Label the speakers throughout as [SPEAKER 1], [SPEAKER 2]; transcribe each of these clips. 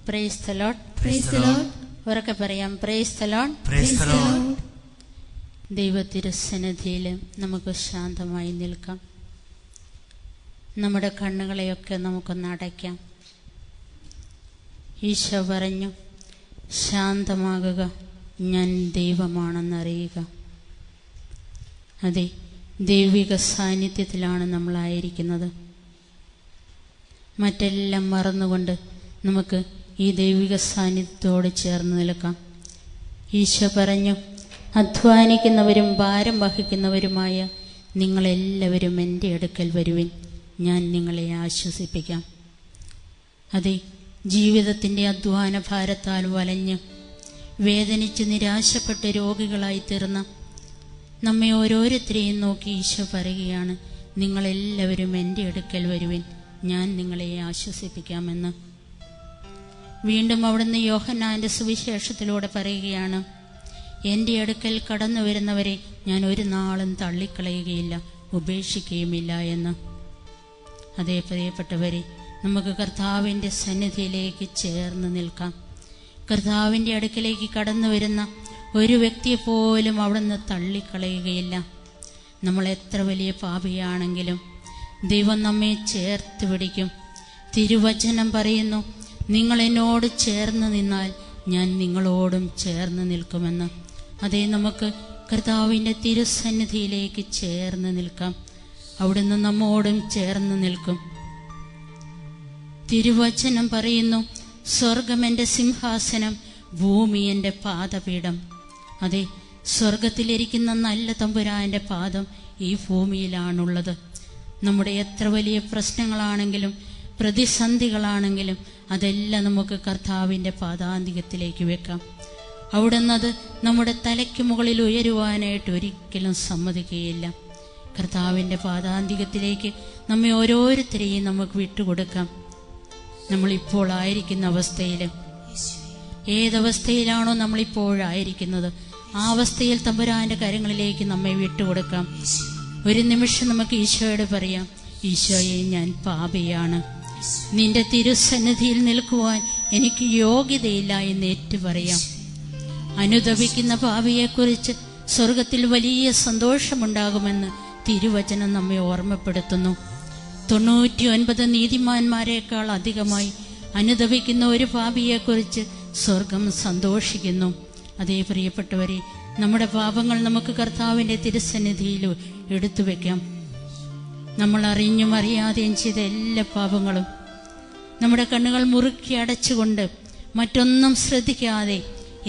[SPEAKER 1] Price the lord.
[SPEAKER 2] Praise the lord.
[SPEAKER 1] ഉറക്കെ പറയാം, praise the lord.
[SPEAKER 2] Praise the lord.
[SPEAKER 1] ദൈവത്തിരുസന്നിധിയിൽ നമുക്ക് ശാന്തമായി നിൽക്കാം. നമ്മുടെ കണ്ണുകളെയൊക്കെ നമുക്കൊന്ന് അടയ്ക്കാം. ഈശോ പറഞ്ഞു, ശാന്തമാകുക, ഞാൻ ദൈവമാണെന്നറിയുക. അതെ, ദൈവിക സാന്നിധ്യത്തിലാണ് നമ്മളായിരിക്കുന്നത്. മറ്റെല്ലാം മറന്നുകൊണ്ട് നമുക്ക് ഈ ദൈവിക സാന്നിധ്യത്തോട് ചേർന്ന് നിൽക്കാം. ഈശോ പറഞ്ഞു, അധ്വാനിക്കുന്നവരും ഭാരം വഹിക്കുന്നവരുമായ നിങ്ങളെല്ലാവരും എൻ്റെ അടുക്കൽ വരുവിൻ, ഞാൻ നിങ്ങളെ ആശ്വസിപ്പിക്കാം. അതെ, ജീവിതത്തിൻ്റെ അധ്വാന ഭാരത്താൽ വലഞ്ഞ് വേദനിച്ച് നിരാശപ്പെട്ട് രോഗികളായി തീർന്ന നമ്മെ ഓരോരുത്തരെയും നോക്കി ഈശോ പറയുകയാണ്, നിങ്ങളെല്ലാവരും എൻ്റെ അടുക്കൽ വരുവിൻ, ഞാൻ നിങ്ങളെ ആശ്വസിപ്പിക്കാമെന്ന്. വീണ്ടും അവിടുന്ന് യോഹന്നാൻ്റെ സുവിശേഷത്തിലൂടെ പറയുകയാണ്, എൻ്റെ അടുക്കൽ കടന്നു വരുന്നവരെ ഞാൻ ഒരു നാളും തള്ളിക്കളയുകയില്ല, ഉപേക്ഷിക്കുകയുമില്ല എന്ന്. അതേ പ്രിയപ്പെട്ടവരെ, നമുക്ക് കർത്താവിൻ്റെ സന്നിധിയിലേക്ക് ചേർന്ന് നിൽക്കാം. കർത്താവിൻ്റെ അടുക്കലേക്ക് കടന്നു വരുന്ന ഒരു വ്യക്തിയെപ്പോലും അവിടുന്ന് തള്ളിക്കളയുകയില്ല. നമ്മൾ എത്ര വലിയ പാപിയാണെങ്കിലും ദൈവം നമ്മെ ചേർത്ത് പിടിക്കും. തിരുവചനം പറയുന്നു, നിങ്ങൾ എന്നോട് ചേർന്ന് നിന്നാൽ ഞാൻ നിങ്ങളോടും ചേർന്ന് നിൽക്കുമെന്ന്. അതേ, നമുക്ക് കർത്താവിൻ്റെ തിരുസന്നിധിയിലേക്ക് ചേർന്ന് നിൽക്കാം. അവിടുന്ന് നമ്മോടും ചേർന്ന് നിൽക്കും. തിരുവചനം പറയുന്നു, സ്വർഗം എൻ്റെ സിംഹാസനം, ഭൂമി എൻ്റെ പാദപീഠം. അതെ, സ്വർഗത്തിലിരിക്കുന്ന നല്ല തമ്പുരാൻ്റെ പാദം ഈ ഭൂമിയിലാണുള്ളത്. നമ്മുടെ എത്ര വലിയ പ്രശ്നങ്ങളാണെങ്കിലും പ്രതിസന്ധികളാണെങ്കിലും അതെല്ലാം നമുക്ക് കർത്താവിൻ്റെ പാദാന്തികത്തിലേക്ക് വെക്കാം. അവിടുന്ന് അത് നമ്മുടെ തലയ്ക്ക് മുകളിൽ ഉയരുവാനായിട്ട് ഒരിക്കലും സമ്മതിക്കുകയില്ല. കർത്താവിൻ്റെ പാദാന്തികത്തിലേക്ക് നമ്മെ ഓരോരുത്തരെയും നമുക്ക് വിട്ടുകൊടുക്കാം. നമ്മളിപ്പോൾ ആയിരിക്കുന്ന അവസ്ഥയിൽ, ഏതവസ്ഥയിലാണോ നമ്മളിപ്പോഴായിരിക്കുന്നത്, ആ അവസ്ഥയിൽ തമ്പുരാൻ്റെ കരങ്ങളിലേക്ക് നമ്മെ വിട്ടുകൊടുക്കാം. ഒരു നിമിഷം നമുക്ക് ഈശോയോട് പറയാം, ഈശോയെ, ഞാൻ പാപിയാണ്, നിന്റെ തിരുസന്നിധിയിൽ നിൽക്കുവാൻ എനിക്ക് യോഗ്യതയില്ല എന്ന് ഏറ്റുപറയാം. അനുതപിക്കുന്ന പാപിയെക്കുറിച്ച് സ്വർഗത്തിൽ വലിയ സന്തോഷമുണ്ടാകുമെന്ന് തിരുവചനം നമ്മെ ഓർമ്മപ്പെടുത്തുന്നു. 99 നീതിമാന്മാരെക്കാൾ അധികമായി അനുതപിക്കുന്ന ഒരു പാപിയെക്കുറിച്ച് സ്വർഗം സന്തോഷിക്കുന്നു. അതേ പ്രിയപ്പെട്ടവരെ, നമ്മുടെ പാപങ്ങൾ നമുക്ക് കർത്താവിൻ്റെ തിരുസന്നിധിയിൽ എടുത്തു വയ്ക്കാം. നമ്മൾ അറിഞ്ഞും അറിയാതെയും ചെയ്ത എല്ലാ പാപങ്ങളും നമ്മുടെ കണ്ണുകൾ മുറുക്കി അടച്ചുകൊണ്ട് മറ്റൊന്നും ശ്രദ്ധിക്കാതെ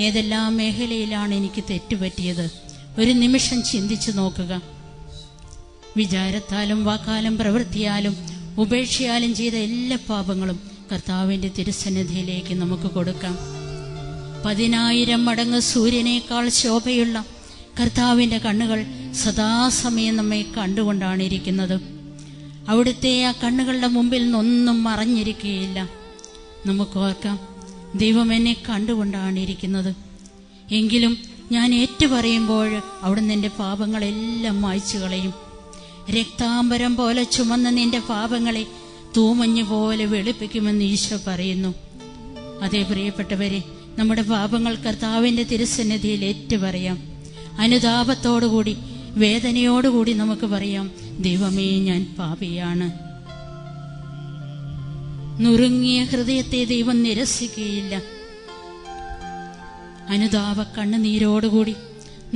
[SPEAKER 1] ഏതെല്ലാം മേഖലയിലാണ് എനിക്ക് തെറ്റുപറ്റിയത് ഒരു നിമിഷം ചിന്തിച്ചു നോക്കുക. വിചാരത്താലും വാക്കാലും പ്രവൃത്തിയാലും ഉപേക്ഷയാലും ചെയ്ത എല്ലാ പാപങ്ങളും കർത്താവിൻ്റെ തിരുസന്നിധിയിലേക്ക് നമുക്ക് കൊടുക്കാം. 10,000 മടങ്ങ് സൂര്യനേക്കാൾ ശോഭയുള്ള കർത്താവിൻ്റെ കണ്ണുകൾ സദാസമയം നമ്മെ കണ്ടുകൊണ്ടാണ് ഇരിക്കുന്നത്. അവിടുത്തെ ആ കണ്ണുകളുടെ മുമ്പിൽ നിന്നൊന്നും മറഞ്ഞിരിക്കുകയില്ല. നമുക്ക് ഓർക്കാം, ദൈവം എന്നെ കണ്ടുകൊണ്ടാണ് ഇരിക്കുന്നത്. എങ്കിലും ഞാൻ ഏറ്റുപറയുമ്പോൾ അവിടുന്ന് എൻ്റെ പാപങ്ങളെല്ലാം മായ്ച്ചു കളയും. രക്താംബരം പോലെ ചുമന്ന നിന്റെ പാപങ്ങളെ തൂമഞ്ഞു പോലെ വെളുപ്പിക്കുമെന്ന് ഈശോ പറയുന്നു. അതേ പ്രിയപ്പെട്ടവരെ, നമ്മുടെ പാപങ്ങൾ കർത്താവിൻ്റെ തിരുസന്നിധിയിൽ ഏറ്റുപറയാം. അനുതാപത്തോടുകൂടി, വേദനയോടുകൂടി നമുക്ക് പറയാം, ദൈവമേ, ഞാൻ പാപിയാണ്. നുറുങ്ങിയ ഹൃദയത്തെ ദൈവം നിരസിക്കുകയില്ല. അനുതാപ കണ്ണുനീരോടുകൂടി,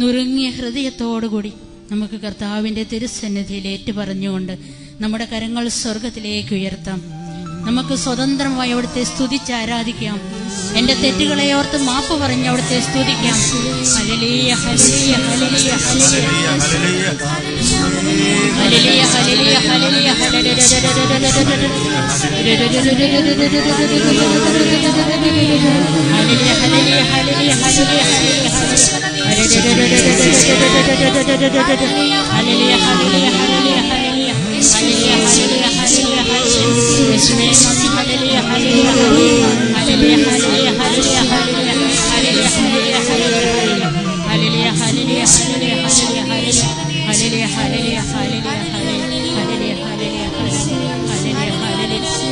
[SPEAKER 1] നുറുങ്ങിയ ഹൃദയത്തോടുകൂടി നമുക്ക് കർത്താവിൻ്റെ തിരുസന്നിധിയിൽ ഏറ്റുപറഞ്ഞുകൊണ്ട് നമ്മുടെ കരങ്ങൾ സ്വർഗത്തിലേക്ക് ഉയർത്താം. നമുക്ക് സ്വതന്ത്രമായി അവിടുത്തെ സ്തുതിച്ച് ആരാധിക്കാം. എൻ്റെ തെറ്റുകളെ ഓർത്ത് മാപ്പ് പറഞ്ഞ് അവിടുത്തെ സ്തുതിക്കാം. ഹല്ലേലൂയ, ഹല്ലേലൂയ, ഹല്ലേലൂയ, ഹല്ലേലൂയ, ഹല്ലേലൂയ, ഹല്ലേലൂയ, ഹല്ലേലൂയ,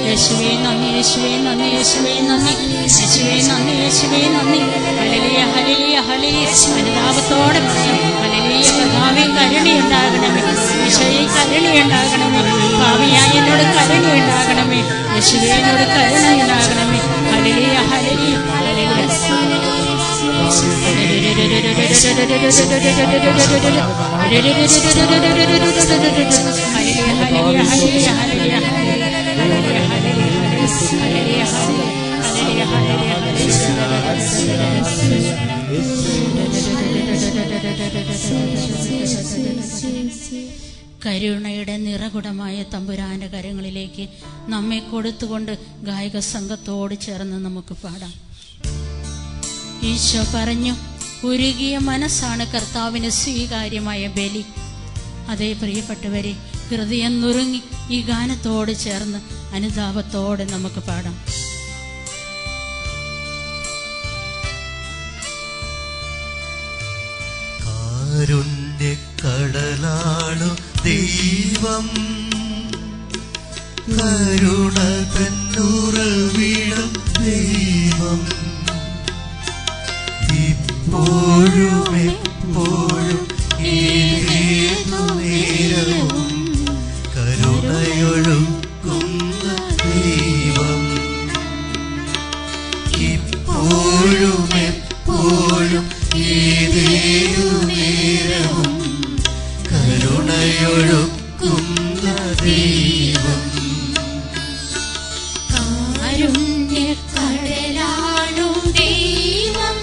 [SPEAKER 1] യേശുവേ നന്ദി, യേശുവേ നന്ദി, യേശുവേ നന്ദി, യേശുവേ നന്ദി, യേശുവേ നന്ദി. ഹല്ലേലൂയ, ഹല്ലേലൂയ, ഹല്ലേലൂയ. അനുതാപത്തോടെ പറയാം, ഹല്ലേലൂയ. കർത്താവേ കരുണയുണ്ടാകണമേ, ഈശോയെ കരുണയുണ്ടാകണമേ, ഭാവിയായി എന്നോട് കരുണയുണ്ടാകണമേ, യേശുവേ എന്നോട് കരുണയുണ്ടാകണമേ. ഹല്ലേലൂയ, ഹല്ലേലൂയ, ഹല്ലേലൂയ. കരുണയുടെ നിറകുടമായ തമ്പുരാന്റെ കരങ്ങളിലേക്ക് നമ്മെ കൊടുത്തുകൊണ്ട് ഗായക സംഘത്തോട് ചേർന്ന് നമുക്ക് പാടാം. ഈശോ പറഞ്ഞു, ഉരുകിയ മനസ്സാണ് കർത്താവിന് സ്വീകാര്യമായ ബലി. അതേ പ്രിയപ്പെട്ടവരെ, ഹൃദയം നുറുങ്ങി ഈ ഗാനത്തോട് ചേർന്ന് അനുതാപത്തോടെ നമുക്ക് പാടാം.
[SPEAKER 2] കാരുണ്യക്കടലാണു ദൈവം, കരുണ തന്നുറവിടം ദൈവം, ഇപ്പോഴും എപ്പോഴും ഏതു നേരവും കരുണയൊഴുക്കുന്ന ദൈവം, ഇപ്പോഴും എപ്പോഴും ഏതു നേരവും കരുണയൊഴുക്കുന്ന ദൈവം.
[SPEAKER 1] കാരുണ്യക്കടലാണു ദൈവം,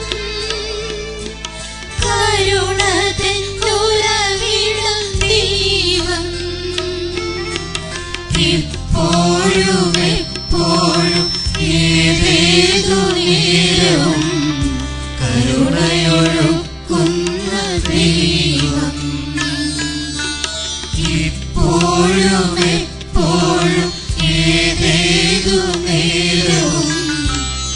[SPEAKER 1] കരുണ തന്നുറവിടം ദൈവം,
[SPEAKER 2] ഇപ്പോഴും എപ്പോഴും ഏതു നേരവും കരുണയൊഴുക്കുന്ന ദൈവം, ഇപ്പോഴും എപ്പോഴും ഏതു നേരവും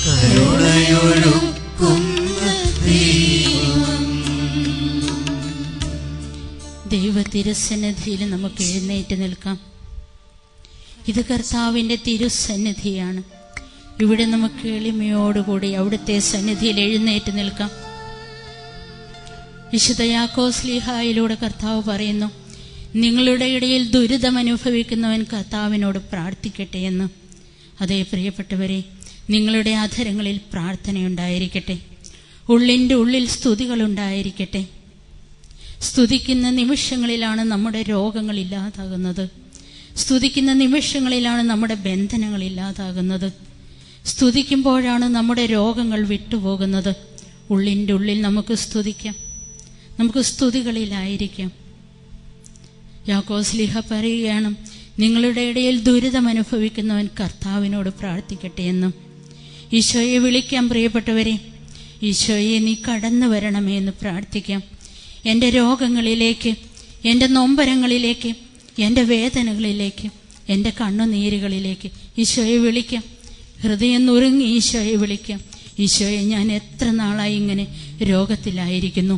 [SPEAKER 2] കരുണയൊഴുക്കുന്ന ദൈവം.
[SPEAKER 1] ദൈവ തിരുസന്നിധിയിൽ നമുക്ക് എഴുന്നേറ്റ് നിൽക്കാം. ഇത് കർത്താവിൻ്റെ തിരുസന്നിധിയാണ്. ഇവിടെ നമുക്ക് എളിമയോടുകൂടി അവിടുത്തെ സന്നിധിയിൽ എഴുന്നേറ്റ് നിൽക്കാം. വിശുദ്ധ യാക്കോബ് ശ്ലീഹായിലൂടെ കർത്താവ് പറയുന്നു, നിങ്ങളുടെ ഇടയിൽ ദുരിതം അനുഭവിക്കുന്നവൻ കർത്താവിനോട് പ്രാർത്ഥിക്കട്ടെ എന്ന്. അതേ പ്രിയപ്പെട്ടവരെ, നിങ്ങളുടെ അധരങ്ങളിൽ പ്രാർത്ഥനയുണ്ടായിരിക്കട്ടെ, ഉള്ളിൻ്റെ ഉള്ളിൽ സ്തുതികളുണ്ടായിരിക്കട്ടെ. സ്തുതിക്കുന്ന നിമിഷങ്ങളിലാണ് നമ്മുടെ രോഗങ്ങൾ ഇല്ലാതാകുന്നത്. സ്തുതിക്കുന്ന നിമിഷങ്ങളിലാണ് നമ്മുടെ ബന്ധനങ്ങൾ ഇല്ലാതാകുന്നത്. സ്തുതിക്കുമ്പോഴാണ് നമ്മുടെ രോഗങ്ങൾ വിട്ടുപോകുന്നത്. ഉള്ളിൻ്റെ ഉള്ളിൽ നമുക്ക് സ്തുതിക്കാം, നമുക്ക് സ്തുതികളിലായിരിക്കാം. യാക്കോബ് ശ്ലീഹ പറയുകയാണ്, നിങ്ങളുടെ ഇടയിൽ ദുരിതം അനുഭവിക്കുന്നവൻ കർത്താവിനോട് പ്രാർത്ഥിക്കട്ടെ എന്നും. ഈശോയെ വിളിക്കാം പ്രിയപ്പെട്ടവരെ, ഈശോയെ നീ കടന്നു വരണമേ എന്ന് പ്രാർത്ഥിക്കാം. എൻ്റെ രോഗങ്ങളിലേക്ക്, എൻ്റെ നൊമ്പരങ്ങളിലേക്ക്, എൻ്റെ വേദനകളിലേക്ക്, എൻ്റെ കണ്ണുനീരുകളിലേക്ക് ഈശോയെ വിളിക്കാം. ഹൃദയം നുറുങ്ങി ഈശോയെ വിളിക്കാം. ഈശോയെ, ഞാൻ എത്ര നാളായി ഇങ്ങനെ രോഗത്തിലായിരിക്കുന്നു,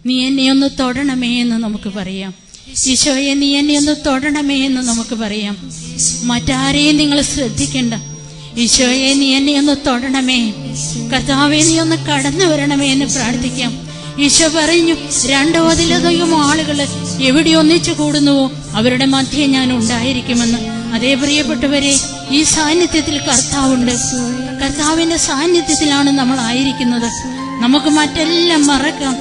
[SPEAKER 1] നീ എന്നെ ഒന്ന് തൊടണമേ എന്ന് നമുക്ക് പറയാം. ഈശോയെ, നീ എന്നെ ഒന്ന് തൊടണമേ എന്ന് നമുക്ക് പറയാം. മറ്റാരെയും നിങ്ങൾ ശ്രദ്ധിക്കണ്ട. ഈശോയെ, നീ എന്നെ ഒന്ന് തൊടണമേ, കർത്താവേ നീ ഒന്ന് കടന്നു വരണമേ എന്ന് പ്രാർത്ഥിക്കാം. ഈശോ പറഞ്ഞു, 2 അതിലധികം ആളുകൾ എവിടെ ഒന്നിച്ചു കൂടുന്നുവോ അവരുടെ മധ്യേ ഞാൻ ഉണ്ടായിരിക്കുമെന്ന്. അതേ പ്രിയപ്പെട്ടവരെ, ഈ സാന്നിധ്യത്തിൽ കർത്താവുണ്ട്. കർത്താവിന്റെ സാന്നിധ്യത്തിലാണ് നമ്മൾ ആയിരിക്കുന്നത്. നമുക്ക് മറ്റെല്ലാം മറക്കാം.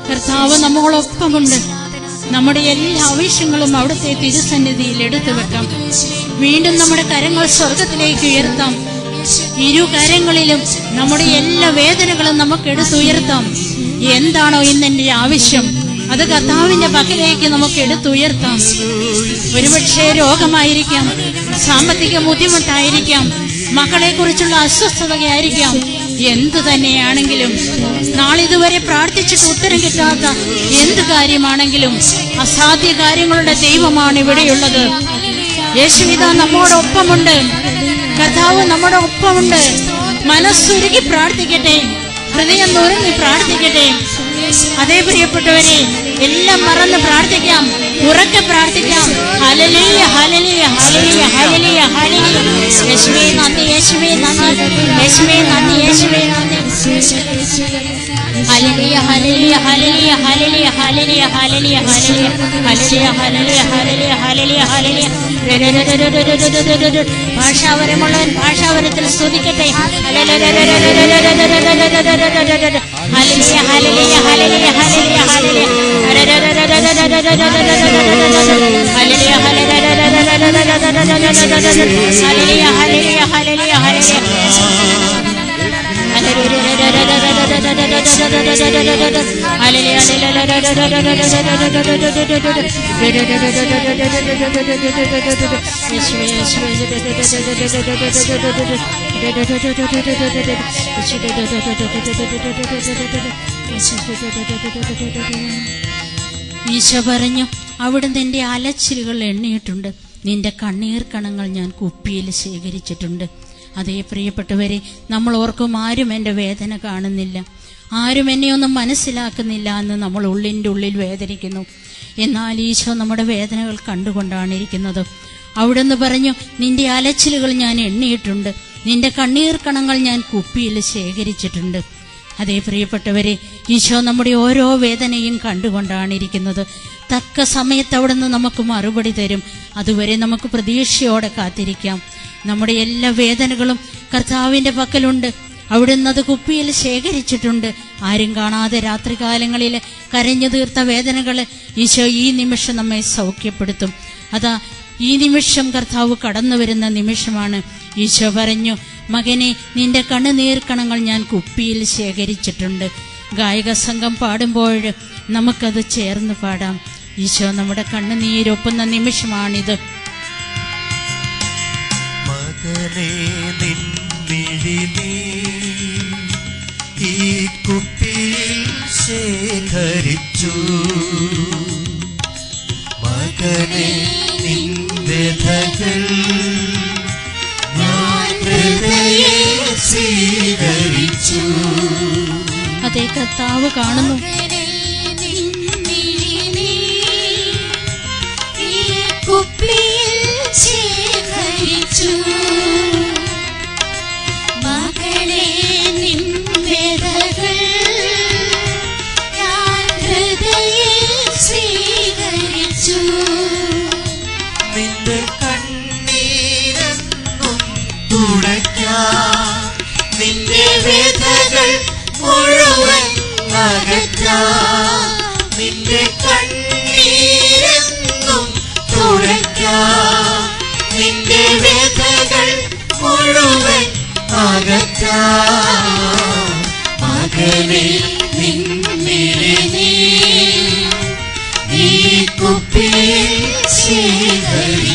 [SPEAKER 1] കർത്താവ് നമ്മളോടൊപ്പമുണ്ട്. നമ്മുടെ എല്ലാ ആവശ്യങ്ങളും അവിടുത്തെ തിരുസന്നിധിയിൽ എടുത്തു വെക്കാം. വീണ്ടും നമ്മുടെ കരങ്ങൾ സ്വർഗത്തിലേക്ക് ഉയർത്താം. 2 കരങ്ങളിലും നമ്മുടെ എല്ലാ വേദനകളും നമുക്ക് എടുത്തുയർത്താം. എന്താണോ ഇന്നെന്റെ ആവശ്യം, അത് കർത്താവിന്റെ പക്കലേക്ക് നമുക്ക് എടുത്തുയർത്താം. ഒരുപക്ഷെ രോഗമായിരിക്കാം, സാമ്പത്തിക ബുദ്ധിമുട്ടായിരിക്കാം, മക്കളെ കുറിച്ചുള്ള അസ്വസ്ഥതയായിരിക്കാം. എന്തു തന്നെയാണെങ്കിലും, നാളിതുവരെ പ്രാർത്ഥിച്ചിട്ട് ഉത്തരം കിട്ടാത്ത എന്ത് കാര്യമാണെങ്കിലും, അസാധ്യ കാര്യങ്ങളുടെ ദൈവമാണ് ഇവിടെയുള്ളത്. യേശുവിത നമ്മോടൊപ്പമുണ്ട്. കർത്താവ് നമ്മുടെ ഒപ്പമുണ്ട്. മനസ്സുരുകി പ്രാർത്ഥിക്കട്ടെ, ഹൃദയം നുറുങ്ങി പ്രാർത്ഥിക്കട്ടെ. അതേ പ്രിയപ്പെട്ടവരെ, എല്ലാം മറന്ന് പ്രാർത്ഥിക്കാം, ഉറക്കെ പ്രാർത്ഥിക്കാം. ഹല്ലേലൂയ ഹല്ലേലൂയ ഹല്ലേലൂയ ഹല്ലേലൂയ ഹല്ലേലൂയ. യേശുവേ നന്ദി, യേശുവേ നന്ദി, യേശുവേ നന്ദി, യേശുവേ നന്ദി. ഹല്ലേലൂയ ഹല്ലേലൂയ ഹല്ലേലൂയ ഹല്ലേലൂയ ഹല്ലേലൂയ ഹല്ലേലൂയ ഹല്ലേലൂയ ഹല്ലേലൂയ ഹല്ലേലൂയ ഹല്ലേലൂയ ഹല്ലേലൂയ. ഭാഷാവരമുള്ളവൻ ഭാഷാവരത്തിൽ സ്തുതിക്കട്ടെ. ഹല്ലേലൂയ ഹല്ലേലൂയ ഹല്ലേലൂയ ഹല്ലേലൂയ ഹല്ലേലൂയ ഹല്ലേലൂയ ഈശോ പറഞ്ഞു, അവിടുന്ന് നിന്റെ അലച്ചിലുകൾ എണ്ണിയിട്ടുണ്ട്, നിന്റെ കണ്ണീർ കണങ്ങൾ ഞാൻ കുപ്പിയിൽ ശേഖരിച്ചിട്ടുണ്ട്. അതേ പ്രിയപ്പെട്ടവരെ, നമ്മൾ ഓർക്കും, ആരും എൻ്റെ വേദന കാണുന്നില്ല, ആരും എന്നെ ഒന്നും മനസ്സിലാക്കുന്നില്ല എന്ന് നമ്മൾ ഉള്ളിൻ്റെ ഉള്ളിൽ വേദനിക്കുന്നു. എന്നാൽ ഈശോ നമ്മുടെ വേദനകൾ കണ്ടുകൊണ്ടാണ് ഇരിക്കുന്നത്. അവിടുന്ന് പറഞ്ഞു, നിന്റെ അലച്ചിലുകൾ ഞാൻ എണ്ണിയിട്ടുണ്ട്, നിന്റെ കണ്ണീർ കണങ്ങൾ ഞാൻ കുപ്പിയിൽ ശേഖരിച്ചിട്ടുണ്ട്. അതേ പ്രിയപ്പെട്ടവരെ, ഈശോ നമ്മുടെ ഓരോ വേദനയും കണ്ടുകൊണ്ടാണ് ഇരിക്കുന്നത്. തക്ക സമയത്ത് അവിടുന്ന് നമുക്ക് മറുപടി തരും. അതുവരെ നമുക്ക് പ്രതീക്ഷയോടെ കാത്തിരിക്കാം. നമ്മുടെ എല്ലാ വേദനകളും കർത്താവിൻ്റെ പക്കലുണ്ട്. അവിടുന്ന് അത് കുപ്പിയിൽ ശേഖരിച്ചിട്ടുണ്ട്. ആരും കാണാതെ രാത്രികാലങ്ങളിൽ കരഞ്ഞു തീർത്ത വേദനകൾ ഈശോ ഈ നിമിഷം നമ്മെ സൗഖ്യപ്പെടുത്തും. അതാ ഈ നിമിഷം കർത്താവ് കടന്നു വരുന്ന നിമിഷമാണ്. ഈശോ പറഞ്ഞു, മകനെ, നിന്റെ കണ്ണുനീർ കണങ്ങൾ ഞാൻ കുപ്പിയിൽ ശേഖരിച്ചിട്ടുണ്ട്. ഗായക സംഘം പാടുമ്പോൾ നമുക്കത് ചേർന്ന് പാടാം. ഈശോ നമ്മുടെ കണ്ണുനീരൊപ്പുന്ന നിമിഷമാണിത്.
[SPEAKER 2] മകനെ, നിൻമിഴിനീ ഈ കുപ്പിയിൽ ശേഖരിച്ചു. മകനെ, നിൻ വ്യഥകൾ ഞാൻ ഹൃദയത്തിൽ സ്വീകരിച്ചു.
[SPEAKER 1] അതേ കർത്താവ് കാണുന്നു.
[SPEAKER 3] കുപ്പിയിൽ ശേഖരിച്ചു. മകളെ, നിൻ വേദകൾ ഞാൻ ഹൃദയത്തിൽ സ്വീകരിച്ചു.
[SPEAKER 2] നിന്റെ കണ്ണീരെന്നും തുടയ്ക്കാം, നിന്റെ വേദകൾ മുഴുവൻ അകറ്റാം. നിന്റെ കണ്ണീരെന്നും തുടയ്ക്കാം, നിന്റെ വേദകൾ മുഴുവൻ അകറ്റാം. മകനെ, നിന്നിലെ നീ കുപ്പിയിൽ ശേഖരിച്ചു.